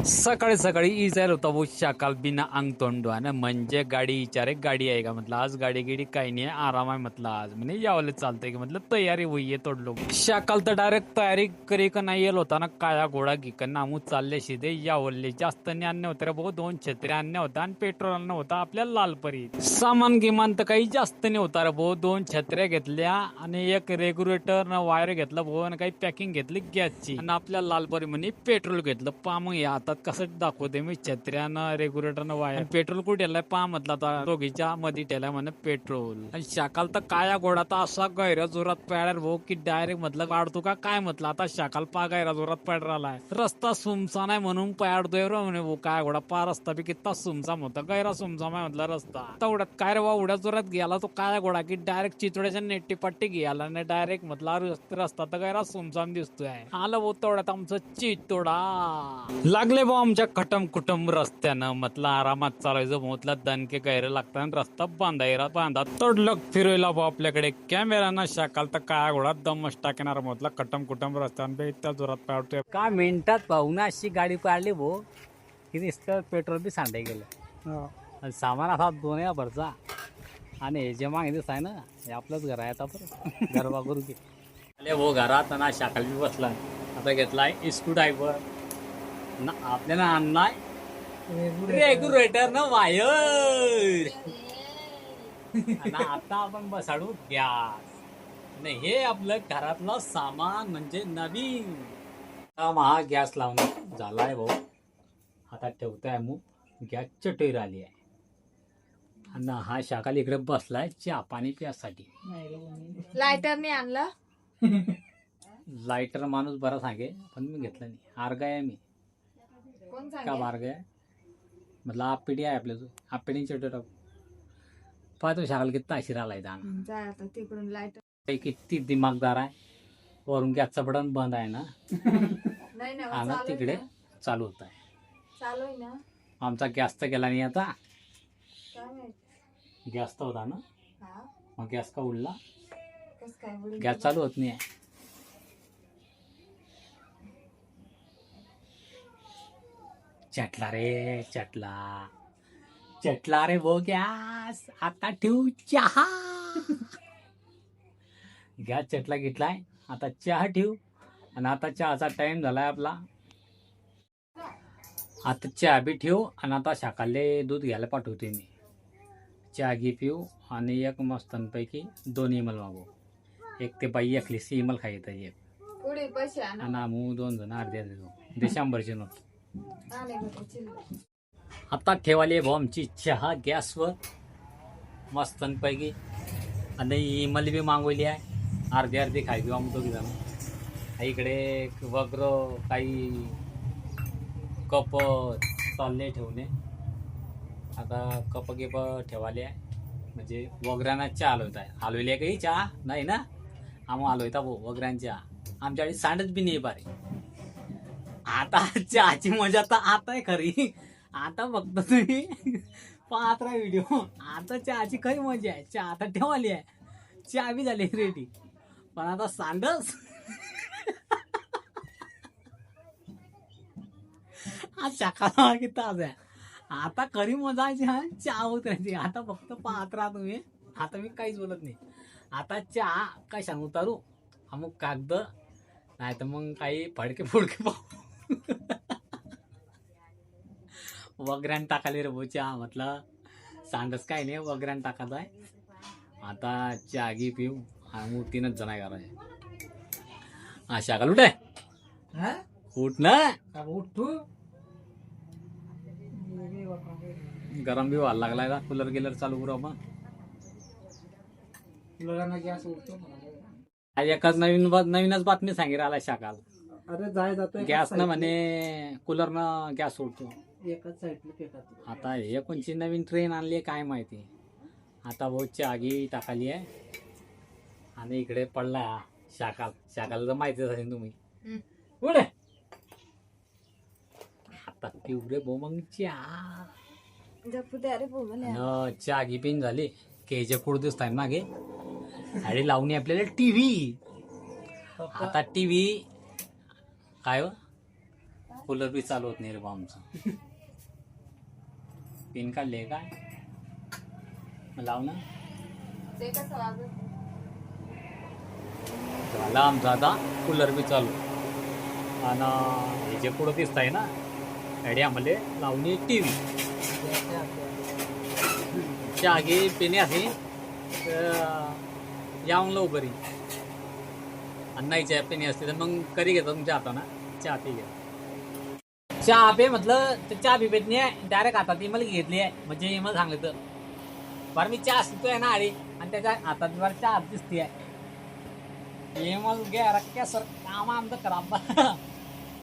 सकाळी सकाळी इजायला होता वो शाकाल बिना अंग तोंडवानं म्हणजे गाडी विचारे गाडी आहे का म्हटलं आज गाडी गिडी काही नाही आराम आहे म्हटलं आज म्हणजे यावले चालतंय की म्हटलं तयारी होईये तोडलो शाकाल तर डायरेक्ट तयारी करी का नाही येल होता ना काया घोडा घिक नामू चालले शिदे यावले जास्त अन्य होते रे भाऊ 2 छत्र्या अन्य होता आणि पेट्रोल अन्य होता आपल्या लालपरी सामान गिमान तर काही जास्त नाही होता रे भाऊ 2 छत्र्या घेतल्या आणि एक रेग्युलेटर न वायर घेतलं भाऊ आणि काही पॅकिंग घेतली गॅसची आणि आपल्या लालपरी म्हणे पेट्रोल घेतलं पा मग या आता कसं दाखवते मी छत्र्यानं रेग्युलेटरनं वायर पेट्रोल कुठे ठेवलाय पा म्हटलं आता दोघीच्या मध्ये ठेवलाय म्हणे पेट्रोल आणि शाकाल तर काया घोडा तर असा गैरा जोरात पळाला भाऊ की डायरेक्ट म्हटलं काढतो का काय म्हटलं आता शाकाल पा गैरा जोरात पड राहिलाय रस्ता सुमसा नाही म्हणून पाडतोय म्हणे भाऊ काय घोडा पा रस्ता बी कितना सुमसाम होता गैरा सुमसाम आहे म्हटलं रस्ता तेवढ्यात काय रे बा उड्या जोरात गेला तो काया घोडा की डायरेक्ट चितोड्याच्या नेट्टी पट्टी गेला आणि डायरेक्ट म्हटलं रस्ता तर गैरा सुमसाम दिसतोय आलं भाऊ तेवढ्यात आमचं चितोडा लागले भाऊ आमच्या खटम कुटुंब रस्त्यानं म्हटलं आरामात चालायचं म्हटलं दणके गैर लागतात रस्ता बांधा तडलक फिरवला भाऊ आपल्याकडे कॅमेरानं शाकाल तर काय घोडा दमच टाकणार म्हटलं खटम कुटुंब रस्त्यानं इतक्या जोरात पाडतोय काय मिनिटात पाहून अशी गाडी पाडली भो की नुसतं पेट्रोल बी सांडाय गेलं आणि सामान असा 2 या भरचा आणि हे जे मागे दिसत आहे ना हे आपलंच घर आहे आता बरं गरबा करू की आले भाऊ घरात आणि शाकाल बी बसला आता घेतलाय स्कूट ड्रायव्हर ना आपल्याला आणलाय रेग्युलेटर ना वायर आणि आता आपण बसाडू गॅस नाही हे आपलं घरातलं सामान म्हणजे नवीन काम हा गॅस लावून झालाय भाऊ आता ठेवताय मग गॅस चटई आली आहे आणि हा शाकाल इकडे बसलाय चहा पाणी प्यासाठी लायटर नाही आणलं लायटर माणूस बरा सांगे पण मी घेतलं नाही आर्गा आहे मी कोण का सांगे मार्ग आहे म्हटलं आप पिढी आहे आपल्या आप पिढी चटई टाकू पाहतो शाकाल किती ताशीर आलाय दाना जा आता तिकडून लायटर किती दिमागदार आहे वरून गॅसचं बटन बंद आहे ना नाही ना आणि चालू तिकडे चालू होत आहे चालू आहे ना आमचा गॅस तर गेला नाही आता काय माहित गॅस तर होता ना हा मग गॅस का उडला कस काय उडील गॅस चालू होत नाही चटला रे चटला रे वो गॅस आता ठेवू चहा गॅस चटला घेतलाय आता चहा ठेवू आणि आता चहाचा टाइम झालाय आपला आता चहा बी ठेवू आणि आता शाकाले दूध घ्यायला पाठवते मी चहा घे पिऊ आणि एक मस्तनपैकी 2 इमल मागू एक ते बाई एकलीस इमल खायचं एक पुढे पैसे आणा आणि आम्ही 2 जण अर्ध्या देतो ते 100ची नोट आले बघा चिल्लर आता ठेवाली भाऊ आमची चहा गॅसवर मस्तनपैकी आणि इमल बी मागवली आहे अर्धी खाय घेऊ आम्ही 2 जण इकडे वगैरे काही कप चालले ठेवणे आता कप गिप ठेवाले आहे म्हणजे वगैरेना चहा हलवत आहे हलवली आहे काही चहा नाही ना आम्ही हलवता भाऊ वगैरेंची चहा आमच्याकडे सांडच बी नाही बारे आता चहाची मजा तर आता आहे खरी आता फक्त तुम्ही पाहत राहा व्हिडिओ आता चहाची खरी मजा आहे चहा आता ठेवाली आहे चहा बी झाली रेडी पण आता सांडच हा चहा किती ताज आहे आता खरी मजा आहे हा चहा उतरायची आता फक्त पाहत राहा तुम्ही आता मी काहीच बोलत नाही आता चहा काय सांगू तारू अमुक कागद नाही तर मग काही फडके पाहू वगैरे टाकाले रे भाऊ चहा म्हटलं सांडच काय नाही वगैरे टाकायचं आहे आता चहा घे पिऊ आणि मग 3च जण करायचे हा शाकाल उठ उठ ना उठू गरम बी व्हायला लागलाय का कूलर गेलर चालू करू आपण मुलांना गॅस उडतो आज एकाच नवीनच बातमी सांगितली आला शाकाल अरे जाय जातो गॅस न म्हणे कूलर न गॅस सोडतो एकाच साईडला फेकत आता हे कोणची नवीन ट्रेन आणली आहे काय माहिती आता भाऊची आगी टाकाली आहे आणि इकडे पडला शाकाल तर माहितीच असेल तुम्ही पुढे आता पिवडे भाऊ मग चहा चहा घी पिन झाली केच्या पुढे दिसत आहे मागे आणि लावणी आपल्याला टीव्ही आता टीव्ही काय कूलर बी चालू होत नाही रे बा आमचं. पिन काढले काय लाव ना. झाला आमचा आता कूलर बी चालू. आणि हे जे पुढं दिसत आहे ना गाडी आम्हाला लावणी टी व्ही च्या आगे पेने असे यावं लवकरी आणि नाही चहा पेने असते तर मग करी घेतो तुमच्या हाताना चहा पी घ्या. चहा पे म्हटलं तर चहा पी पेत नाही डायरेक्ट हातात ती मला घेतली आहे म्हणजे मला सांगलं तर बरं मी चहा शिकतोय ना आडी आणि त्याच्या हातात बरं चहा दिसते आहे हे मग घ्या रक्क्या सर काम आमचं खराब